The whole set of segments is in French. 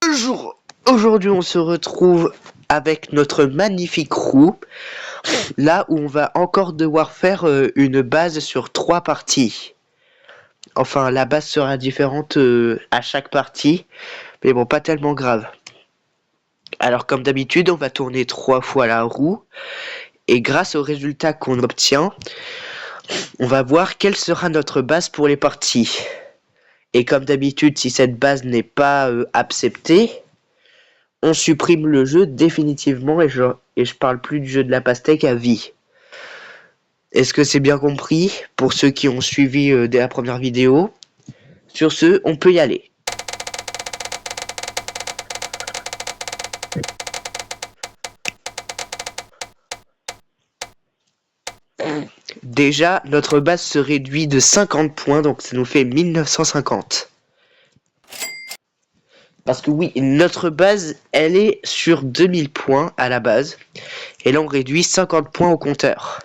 Bonjour. Aujourd'hui on se retrouve avec notre magnifique roue, là où on va encore devoir faire une base sur 3 parties. Enfin la base sera différente à chaque partie, mais bon pas tellement grave. Alors comme d'habitude on va tourner 3 fois la roue, et grâce au résultat qu'on obtient, on va voir quelle sera notre base pour les parties. Et comme d'habitude si cette base n'est pas acceptée, on supprime le jeu définitivement et je parle plus du jeu de la pastèque à vie. Est-ce que c'est bien compris pour ceux qui ont suivi dès la première vidéo? Sur ce, on peut y aller. Déjà, notre base se réduit de 50 points, donc ça nous fait 1950. Parce que oui, notre base, elle est sur 2000 points à la base. Et là, on réduit 50 points au compteur.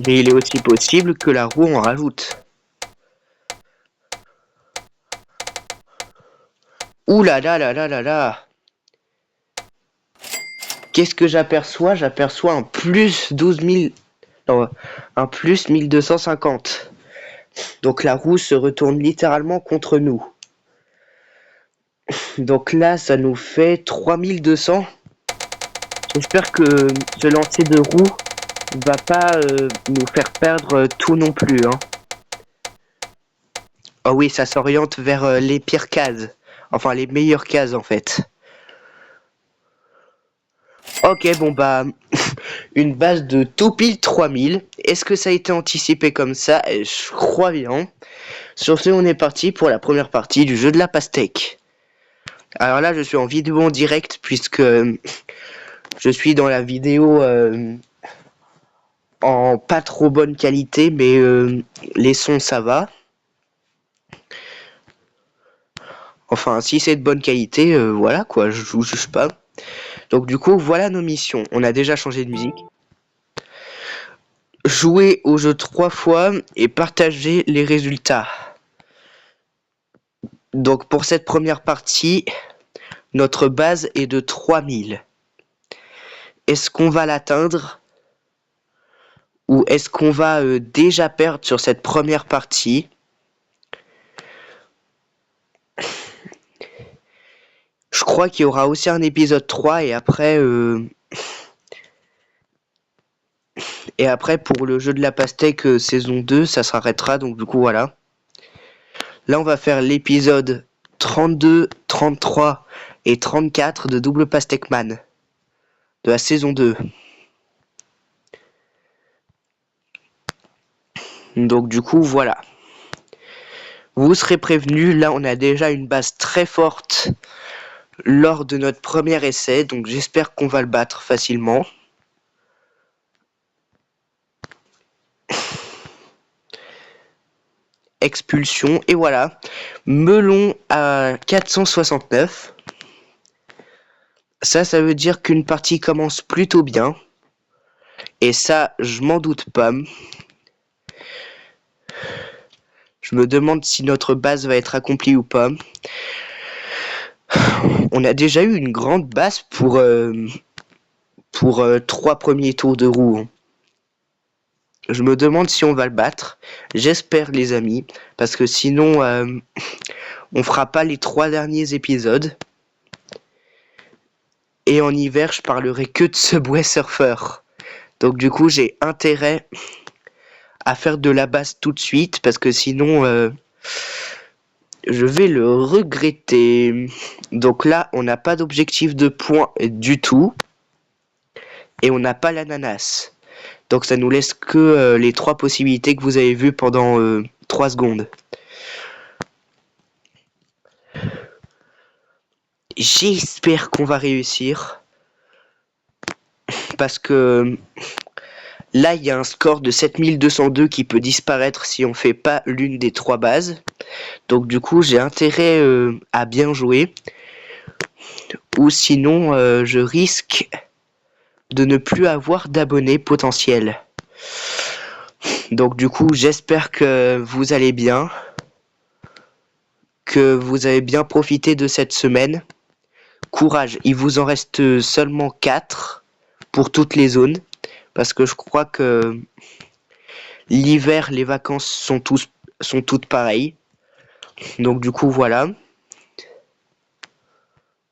Mais il est aussi possible que la roue en rajoute. Ouh là là là là là là. Qu'est-ce que j'aperçois? J'aperçois un plus 12 000... Non, un plus 1250. Donc la roue se retourne littéralement contre nous. Donc là, ça nous fait 3200. J'espère que ce lancer de roue va pas nous faire perdre tout non plus. Hein. Oh oui, ça s'oriente vers les pires cases. Enfin, les meilleures cases en fait. Ok, bon bah, une base de tout pile 3000. Est-ce que ça a été anticipé comme ça? Je crois bien. Sur ce, on est parti pour la première partie du jeu de la pastèque. Alors là, je suis en vidéo en direct puisque je suis dans la vidéo en pas trop bonne qualité, mais les sons ça va. Enfin, si c'est de bonne qualité, voilà quoi, je vous juge pas. Donc du coup, voilà nos missions. On a déjà changé de musique. Jouer au jeu 3 fois et partager les résultats. Donc pour cette première partie, notre base est de 3000. Est-ce qu'on va l'atteindre? Ou est-ce qu'on va déjà perdre sur cette première partie? Je crois qu'il y aura aussi un épisode 3 et après... Et après, pour le jeu de la pastèque saison 2, ça s'arrêtera. Donc du coup, voilà. Là, on va faire l'épisode 32, 33 et 34 de Double Pastèque Man. De la saison 2. Donc du coup, voilà. Vous serez prévenus. Là, on a déjà une base très forte lors de notre premier essai. Donc j'espère qu'on va le battre facilement. Expulsion, et voilà. Melon à 469. Ça veut dire qu'une partie commence plutôt bien. Et ça, je m'en doute pas. Je me demande si notre base va être accomplie ou pas. On a déjà eu une grande base pour 3 premiers tours de roue. Je me demande si on va le battre. J'espère les amis. Parce que sinon, on fera pas les 3 derniers épisodes. Et en hiver, je parlerai que de Subway Surfer. Donc du coup, j'ai intérêt à faire de la base tout de suite. Parce que sinon, je vais le regretter. Donc là, on n'a pas d'objectif de points du tout. Et on n'a pas l'ananas. Donc ça nous laisse que les 3 possibilités que vous avez vues pendant 3 secondes. J'espère qu'on va réussir. Parce que là, il y a un score de 7202 qui peut disparaître si on fait pas l'une des 3 bases. Donc du coup, j'ai intérêt à bien jouer. Ou sinon, je risque de ne plus avoir d'abonnés potentiels. Donc du coup, j'espère que vous allez bien. que vous avez bien profité de cette semaine. Courage, il vous en reste seulement 4 pour toutes les zones. Parce que je crois que l'hiver, les vacances sont toutes pareilles. Donc du coup, voilà.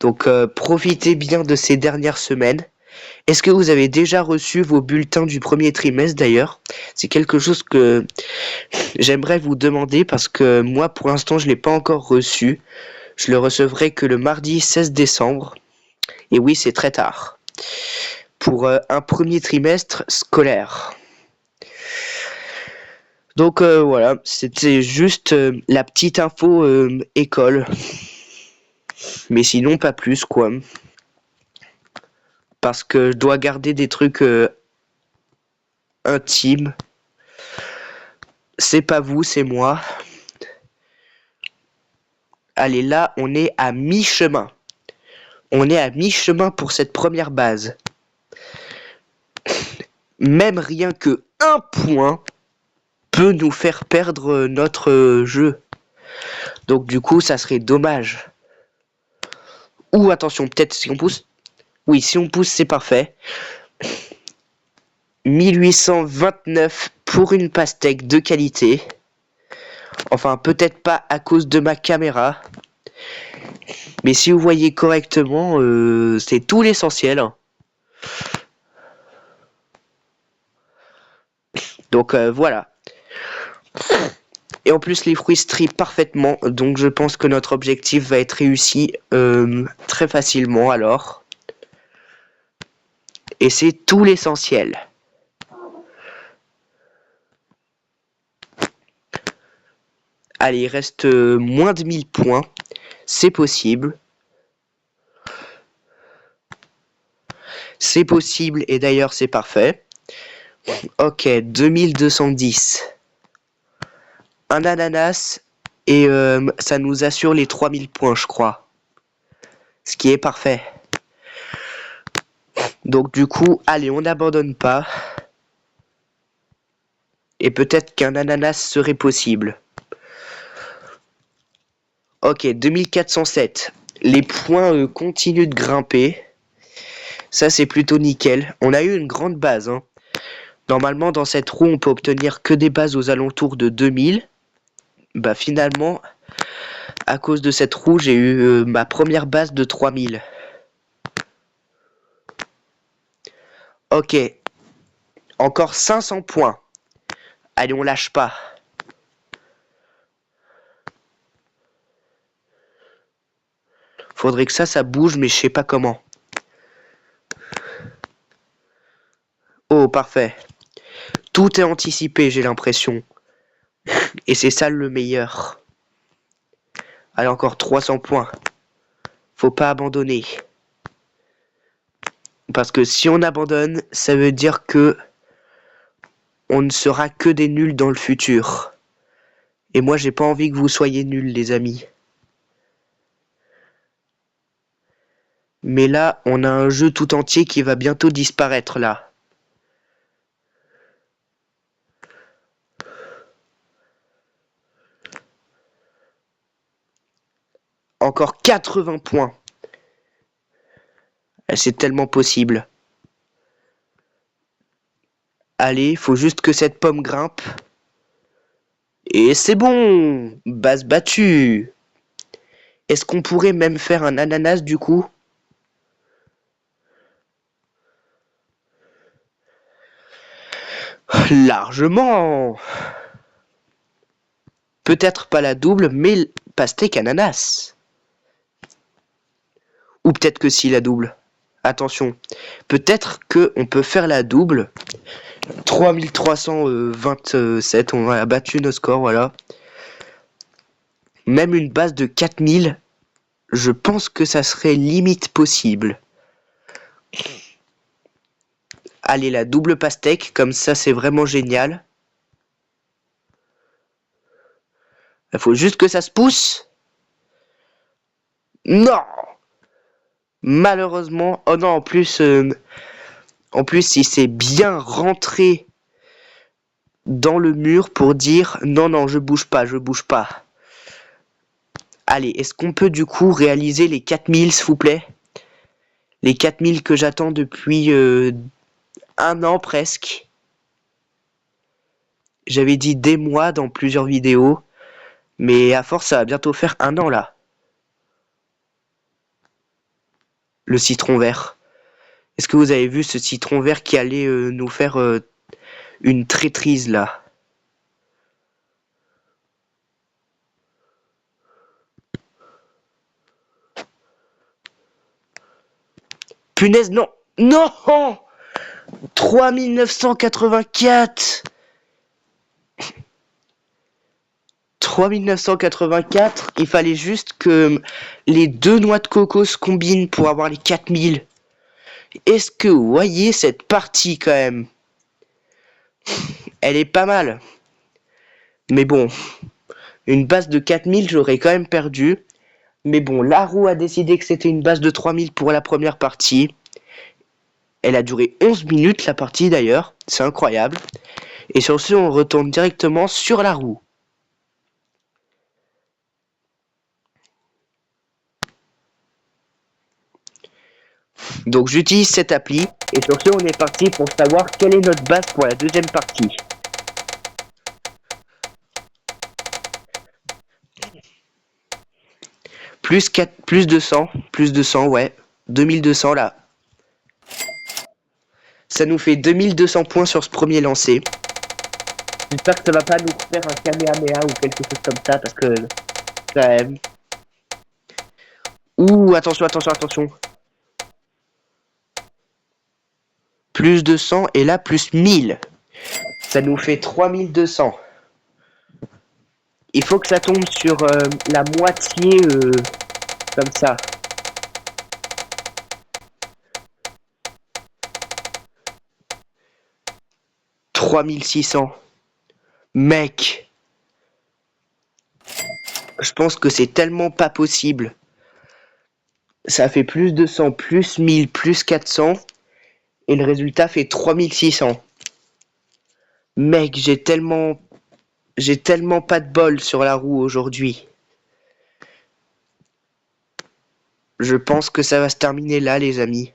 Donc profitez bien de ces dernières semaines. Est-ce que vous avez déjà reçu vos bulletins du premier trimestre d'ailleurs? C'est quelque chose que j'aimerais vous demander parce que moi pour l'instant je ne l'ai pas encore reçu. Je le recevrai que le mardi 16 décembre. Et oui, c'est très tard. Pour un premier trimestre scolaire. Donc voilà, c'était juste la petite info école. Mais sinon pas plus quoi. Parce que je dois garder des trucs intimes. C'est pas vous, c'est moi. Allez, là, on est à mi-chemin. On est à mi-chemin pour cette première base. Même rien que un point peut nous faire perdre notre jeu. Donc du coup, ça serait dommage. Ou attention, peut-être si on pousse. Oui, si on pousse, c'est parfait. 1829 pour une pastèque de qualité. Enfin, peut-être pas à cause de ma caméra. Mais si vous voyez correctement, c'est tout l'essentiel. Donc voilà. Et en plus, les fruits strient parfaitement. Donc je pense que notre objectif va être réussi très facilement alors. Et c'est tout l'essentiel. Allez, il reste moins de 1000 points. C'est possible. C'est possible et d'ailleurs c'est parfait. Ok, 2210. Un ananas et ça nous assure les 3000 points je crois. Ce qui est parfait. Donc du coup, allez, on n'abandonne pas. Et peut-être qu'un ananas serait possible. Ok, 2407. Les points continuent de grimper. Ça, c'est plutôt nickel. On a eu une grande base. Hein. Normalement, dans cette roue, on peut obtenir que des bases aux alentours de 2000. Bah finalement, à cause de cette roue, j'ai eu ma première base de 3000. Ok. Encore 500 points. Allez, on lâche pas. Faudrait que ça bouge, mais je sais pas comment. Oh, parfait. Tout est anticipé, j'ai l'impression. Et c'est ça le meilleur. Allez, encore 300 points. Faut pas abandonner. Parce que si on abandonne, ça veut dire que on ne sera que des nuls dans le futur. Et moi, j'ai pas envie que vous soyez nuls, les amis. Mais là, on a un jeu tout entier qui va bientôt disparaître, là. Encore 80 points. C'est tellement possible. Allez, faut juste que cette pomme grimpe. Et c'est bon! Base battue! Est-ce qu'on pourrait même faire un ananas du coup? Largement! Peut-être pas la double, mais pastèque ananas. Ou peut-être que si la double. Attention. Peut-être qu'on peut faire la double. 3327, on a battu nos scores, voilà. Même une base de 4000, je pense que ça serait limite possible. Allez, la double pastèque, comme ça c'est vraiment génial. Il faut juste que ça se pousse. Non! Malheureusement, oh non, en plus, si c'est bien rentré dans le mur pour dire non, non, je bouge pas, je bouge pas. Allez, est-ce qu'on peut du coup réaliser les 4000 s'il vous plaît? Les 4000 que j'attends depuis un an presque. J'avais dit des mois dans plusieurs vidéos. Mais à force, ça va bientôt faire un an là. Le citron vert. Est-ce que vous avez vu ce citron vert qui allait nous faire une traîtrise là? Punaise, non! Non! 3984! 3984, il fallait juste que les deux noix de coco se combinent pour avoir les 4000. Est-ce que vous voyez cette partie quand même? Elle est pas mal. Mais bon, une base de 4000, j'aurais quand même perdu. Mais bon, la roue a décidé que c'était une base de 3000 pour la première partie. Elle a duré 11 minutes la partie d'ailleurs, c'est incroyable. Et sur ce, on retourne directement sur la roue. Donc j'utilise cette appli, et sur ce, on est parti pour savoir quelle est notre base pour la deuxième partie. Plus 200, ouais. 2200 là. Ça nous fait 2200 points sur ce premier lancer. J'espère que ça va pas nous faire un Kamehameha ou quelque chose comme ça, parce que... quand même... Ouh, attention. Plus 200 et là plus 1000. Ça nous fait 3200. Il faut que ça tombe sur la moitié comme ça. « 3600. Mec. Je pense que c'est tellement pas possible. Ça fait plus 200, plus 1000, plus 400. Et le résultat fait 3600. Mec, j'ai tellement pas de bol sur la roue aujourd'hui. Je pense que ça va se terminer là, les amis.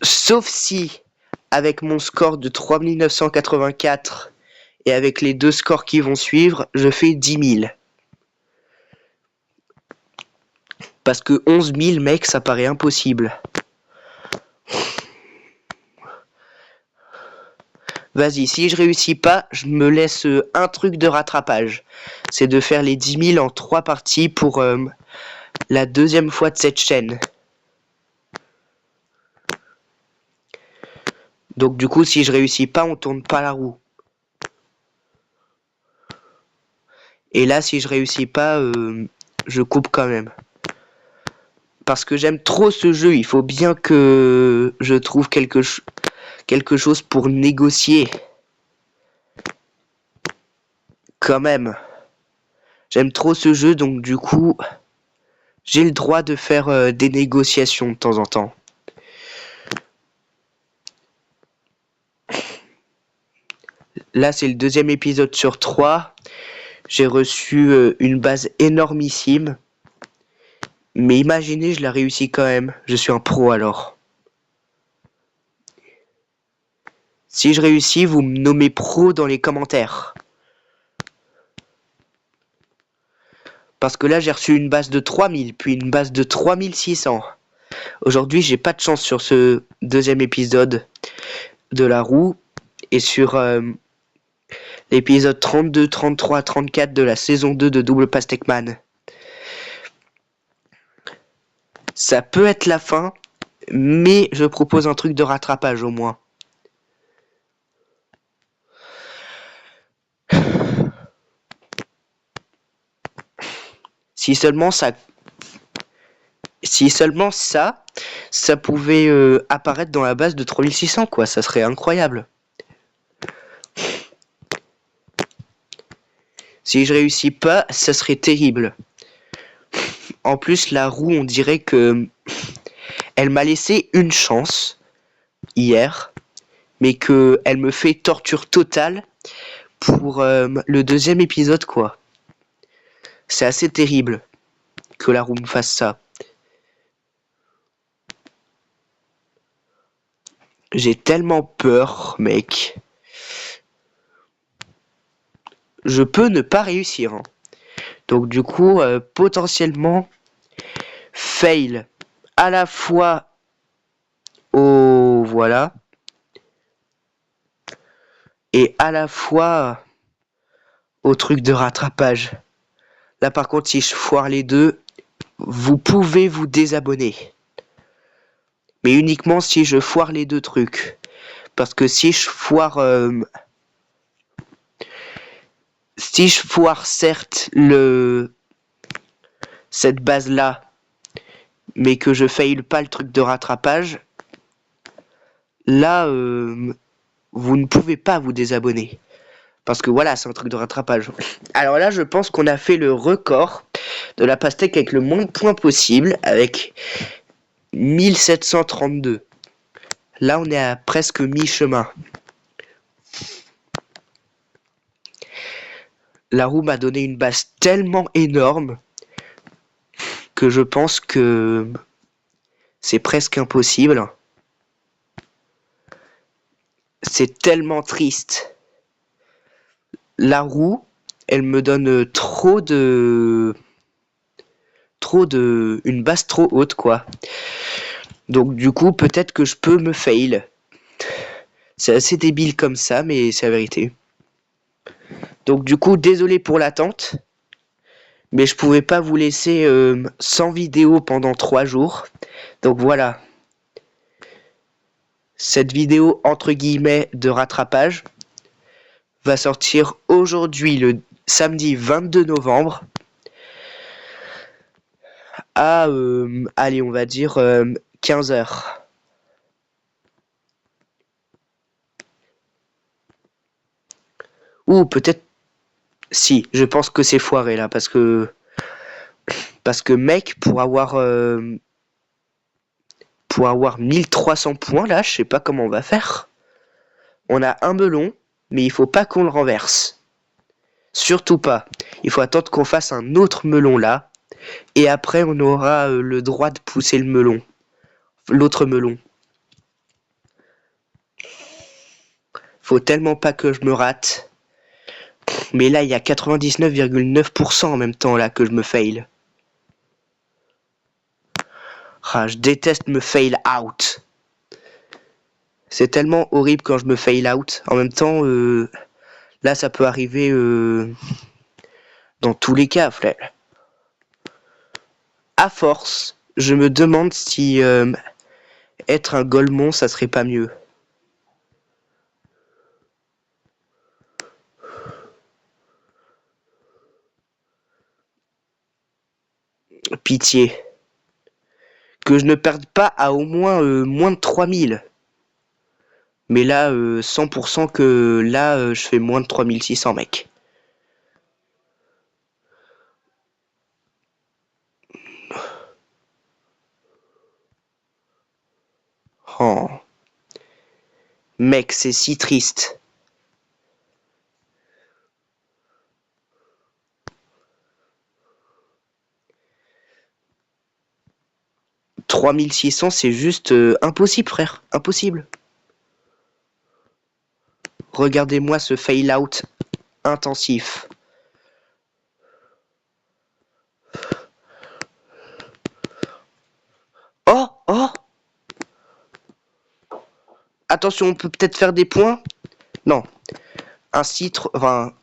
Sauf si, avec mon score de 3984 et avec les deux scores qui vont suivre, je fais 10 000. Parce que 11 000, mec, ça paraît impossible. Vas-y, si je réussis pas, je me laisse un truc de rattrapage. C'est de faire les 10 000 en 3 parties pour la deuxième fois de cette chaîne. Donc du coup, si je réussis pas, on tourne pas la roue. Et là, si je réussis pas, je coupe quand même. Parce que j'aime trop ce jeu, il faut bien que je trouve quelque chose pour négocier. Quand même. J'aime trop ce jeu, donc du coup, j'ai le droit de faire des négociations de temps en temps. Là, c'est le deuxième épisode sur 3. J'ai reçu une base énormissime. Mais imaginez, je la réussis quand même. Je suis un pro alors. Si je réussis, vous me nommez pro dans les commentaires. Parce que là, j'ai reçu une base de 3000, puis une base de 3600. Aujourd'hui, j'ai pas de chance sur ce deuxième épisode de la roue. Et sur l'épisode 32, 33, 34 de la saison 2 de Double Pastèque-Man. Ça peut être la fin, mais je propose un truc de rattrapage au moins. Si seulement ça pouvait apparaître dans la base de 3600, quoi, ça serait incroyable. Si je réussis pas, ça serait terrible. En plus, la roue, on dirait que elle m'a laissé une chance hier, mais que elle me fait torture totale pour le deuxième épisode, quoi. C'est assez terrible que la roue me fasse ça. J'ai tellement peur, mec. Je peux ne pas réussir. Hein. Donc du coup, potentiellement, fail à la fois au... Voilà. Et à la fois au truc de rattrapage. Là par contre, si je foire les deux, vous pouvez vous désabonner. Mais uniquement si je foire les deux trucs. Parce que si je foire... si je foire certes cette base là, mais que je faille pas le truc de rattrapage, là vous ne pouvez pas vous désabonner. Parce que voilà, c'est un truc de rattrapage. Alors là, je pense qu'on a fait le record de la pastèque avec le moins de points possible, avec 1732. Là, on est à presque mi-chemin. La roue m'a donné une base tellement énorme que je pense que c'est presque impossible. C'est tellement triste. La roue, elle me donne une base trop haute, quoi. Donc du coup, peut-être que je peux me fail. C'est assez débile comme ça, mais c'est la vérité. Donc du coup, désolé pour l'attente. Mais je pouvais pas vous laisser sans vidéo pendant 3 jours. Donc voilà. Cette vidéo entre guillemets de rattrapage va sortir aujourd'hui, le samedi 22 novembre. À, allez, on va dire 15h. Ou peut-être... Si, je pense que c'est foiré là, parce que mec, pour avoir 1300 points là, je sais pas comment on va faire. On a un melon, mais il faut pas qu'on le renverse. Surtout pas. Il faut attendre qu'on fasse un autre melon là. Et après, on aura le droit de pousser le melon. L'autre melon. Faut tellement pas que je me rate. Mais là, il y a 99,9% en même temps là que je me fail. Ah, je déteste me fail out. C'est tellement horrible quand je me fail out. En même temps, là, ça peut arriver dans tous les cas, frère. À force, je me demande si être un golemon, ça serait pas mieux. Pitié. Que je ne perde pas à au moins moins de 3000. Mais là, 100% que là, je fais moins de 3600, mec. Oh. Mec, c'est si triste. « 3600, c'est juste impossible, frère. Impossible. Regardez-moi ce fail-out intensif. Oh, oh. Attention, on peut peut-être faire des points. Non. Un citre, enfin...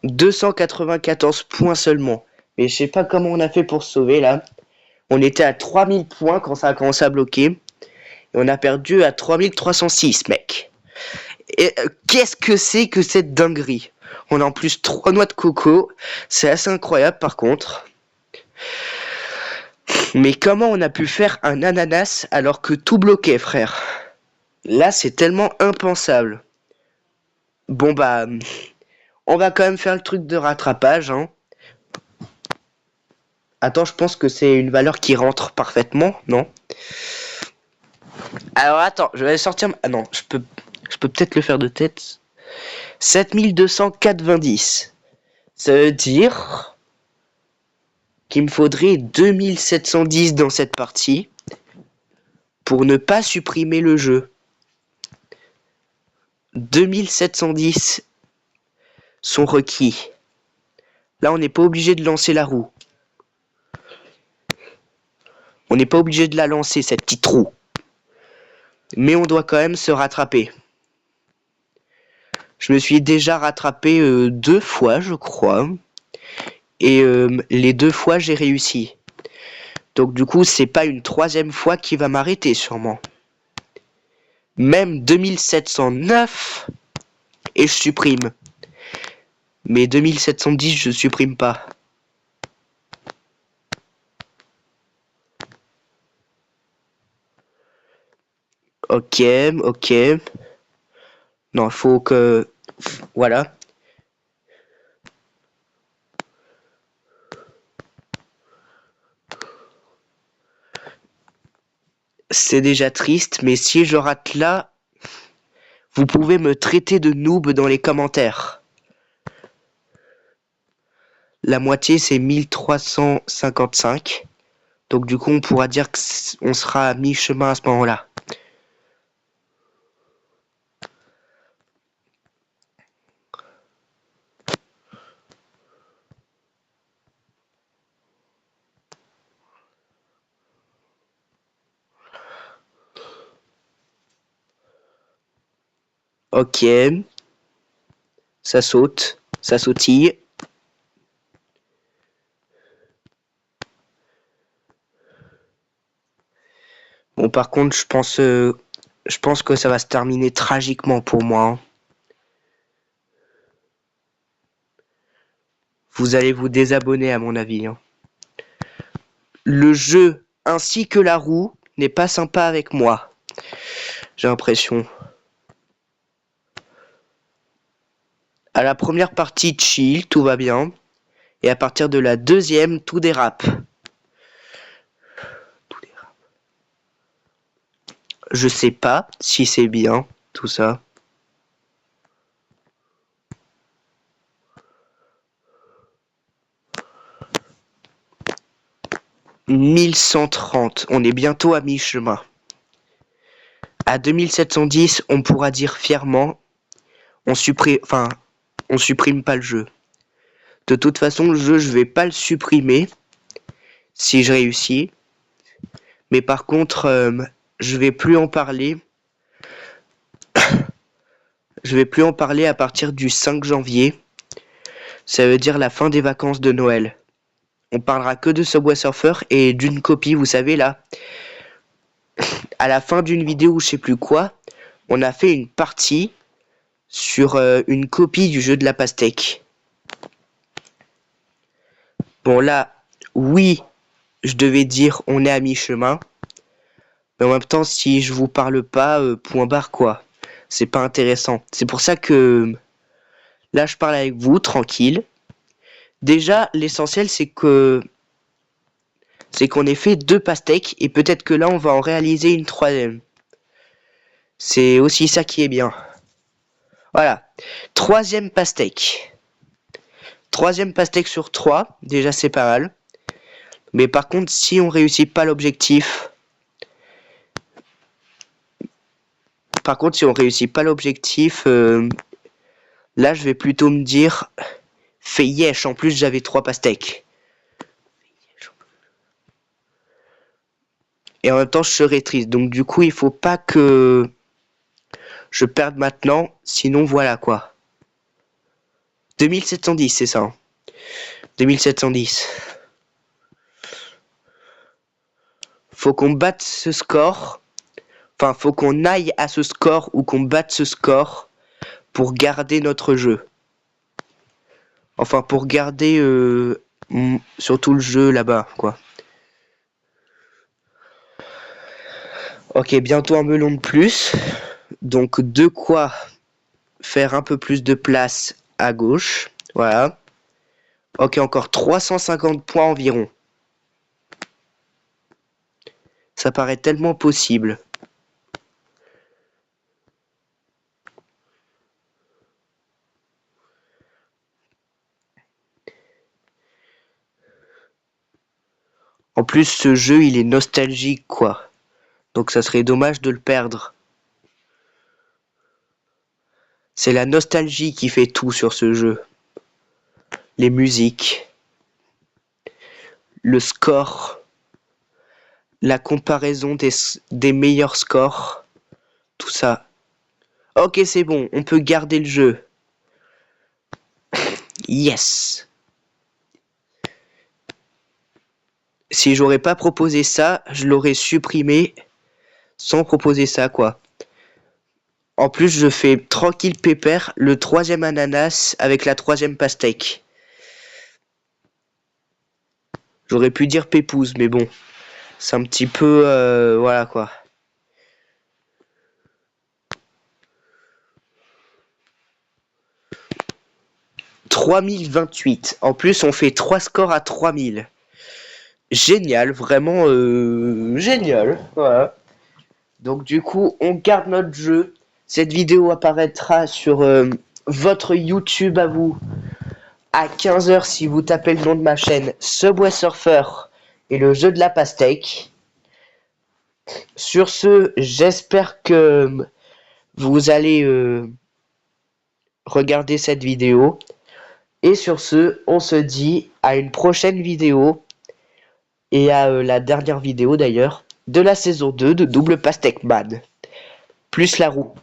294 points seulement. Mais je sais pas comment on a fait pour se sauver, là. On était à 3000 points quand ça a commencé à bloquer. Et on a perdu à 3306, mec. Et qu'est-ce que c'est que cette dinguerie? On a en plus 3 noix de coco. C'est assez incroyable, par contre. Mais comment on a pu faire un ananas alors que tout bloquait, frère? Là, c'est tellement impensable. Bon, bah... On va quand même faire le truc de rattrapage, hein. Attends, je pense que c'est une valeur qui rentre parfaitement, non? Alors attends, je vais sortir... Ah non, je peux peut-être le faire de tête. 7290. Ça veut dire qu'il me faudrait 2710 dans cette partie pour ne pas supprimer le jeu. 2710 sont requis. Là, on n'est pas obligé de lancer la roue. On n'est pas obligé de la lancer, cette petite roue. Mais on doit quand même se rattraper. Je me suis déjà rattrapé 2 fois, je crois. Et les 2 fois, j'ai réussi. Donc du coup, c'est pas une 3e fois qui va m'arrêter, sûrement. Même 2709, et je supprime. Mais 2710, je supprime pas. Ok, ok. Non, il faut que... Voilà. C'est déjà triste, mais si je rate là, vous pouvez me traiter de noob dans les commentaires. La moitié, c'est 1355. Donc du coup, on pourra dire qu'on sera à mi-chemin à ce moment-là. Ok. Ça saute. Ça sautille. Bon, par contre, je pense que ça va se terminer tragiquement pour moi. Hein. Vous allez vous désabonner à mon avis. Hein. Le jeu ainsi que la roue n'est pas sympa avec moi. J'ai l'impression. À la première partie, chill, tout va bien. Et à partir de la deuxième, tout dérape. Je sais pas si c'est bien, tout ça. « 1130, on est bientôt à mi-chemin. À 2710, on pourra dire fièrement, on supprime pas le jeu. De toute façon, le jeu, je vais pas le supprimer si je réussis. Mais par contre, je vais plus en parler. Je vais plus en parler à partir du 5 janvier. Ça veut dire la fin des vacances de Noël. On parlera que de Subway Surfer et d'une copie, vous savez là. À la fin d'une vidéo, je sais plus quoi, on a fait une partie sur une copie du jeu de la pastèque. Bon là, oui, je devais dire on est à mi-chemin. Mais en même temps, si je vous parle pas, point barre quoi. C'est pas intéressant. C'est pour ça que là, je parle avec vous, tranquille. Déjà, l'essentiel, c'est qu'on ait fait 2 pastèques et peut-être que là, on va en réaliser une 3e. C'est aussi ça qui est bien. Voilà. 3e pastèque. 3e pastèque sur 3. Déjà, c'est pas mal. Mais par contre, si on réussit pas l'objectif... Par contre, si on réussit pas l'objectif... là, je vais plutôt me dire... Fais yesh, en plus, j'avais 3 pastèques. Et en même temps, je serais triste. Donc, du coup, il faut pas que... je perde maintenant. Sinon, voilà, quoi. 2710, c'est ça. 2710. Faut qu'on batte ce score. Enfin, faut qu'on aille à ce score ou qu'on batte ce score pour garder notre jeu. Enfin, pour garder surtout le jeu là-bas, quoi. Ok, bientôt un melon de plus. Donc, de quoi faire un peu plus de place à gauche. Voilà. Ok, encore 350 points environ. Ça paraît tellement possible. plus, ce jeu, il est nostalgique, quoi. Donc ça serait dommage de le perdre. C'est la nostalgie qui fait tout sur ce jeu. Les musiques, le score, la comparaison des meilleurs scores, tout ça. Ok, c'est bon, on peut garder le jeu. Yes. Si j'aurais pas proposé ça, je l'aurais supprimé sans proposer ça, quoi. En plus, je fais tranquille pépère le 3e ananas avec la 3e pastèque. J'aurais pu dire pépouze, mais bon. C'est un petit peu... voilà, quoi. « 3028. En plus, on fait 3 scores à 3000. Génial, vraiment génial. Voilà. Donc du coup, on garde notre jeu. Cette vidéo apparaîtra sur votre YouTube à vous à 15h si vous tapez le nom de ma chaîne Subway Surfer et le jeu de la pastèque. Sur ce, j'espère que vous allez regarder cette vidéo. Et sur ce, on se dit à une prochaine vidéo. Et à la dernière vidéo d'ailleurs de la saison 2 de Double Pastèque Man. Plus la roue.